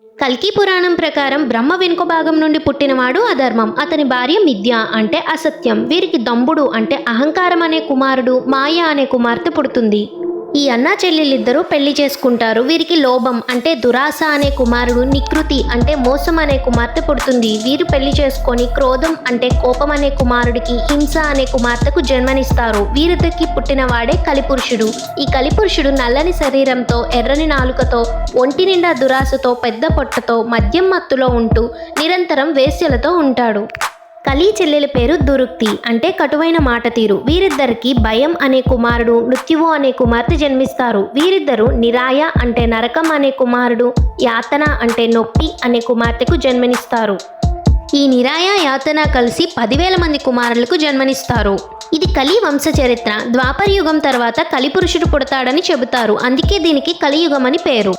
కల్కి పురాణం ప్రకారం బ్రహ్మ వెనుక భాగం నుండి పుట్టినవాడు అధర్మం. అతని భార్య మిథ్య అంటే అసత్యం. వీరికి దంబుడు అంటే అహంకారం అనే కుమారుడు, మాయ అనే కుమార్తె పుడుతుంది. ఈ అన్నా చెల్లెలిద్దరూ పెళ్లి చేసుకుంటారు. వీరికి లోభం అంటే దురాశ అనే కుమారుడు, నికృతి అంటే మోసం అనే కుమార్తె పుడుతుంది. వీరు పెళ్లి చేసుకొని క్రోధం అంటే కోపం అనే కుమారుడికి, హింస అనే కుమార్తెకు జన్మనిస్తారు. వీరిద్దరికి పుట్టినవాడే కలిపురుషుడు. ఈ కలిపురుషుడు నల్లని శరీరంతో, ఎర్రని నాలుకతో, ఒంటి నిండా దురాశతో, పెద్ద పొట్టతో, మద్యం మత్తులో ఉంటూ నిరంతరం వేశ్యలతో ఉంటాడు. కలి చెల్లెలి పేరు దురుక్తి అంటే కటువైన మాట తీరు. వీరిద్దరికి భయం అనే కుమారుడు, మృత్యువు అనే కుమార్తె జన్మిస్తారు. వీరిద్దరూ నిరాయ అంటే నరకం అనే కుమారుడు, యాతన అంటే నొప్పి అనే కుమార్తెకు జన్మనిస్తారు. ఈ నిరాయ, యాతన కలిసి 10,000 మంది కుమారులకు జన్మనిస్తారు. ఇది కలి వంశ చరిత్ర. ద్వాపర యుగం తర్వాత కలిపురుషుడు పుడతాడని చెబుతారు. అందుకే దీనికి కలియుగం అని పేరు.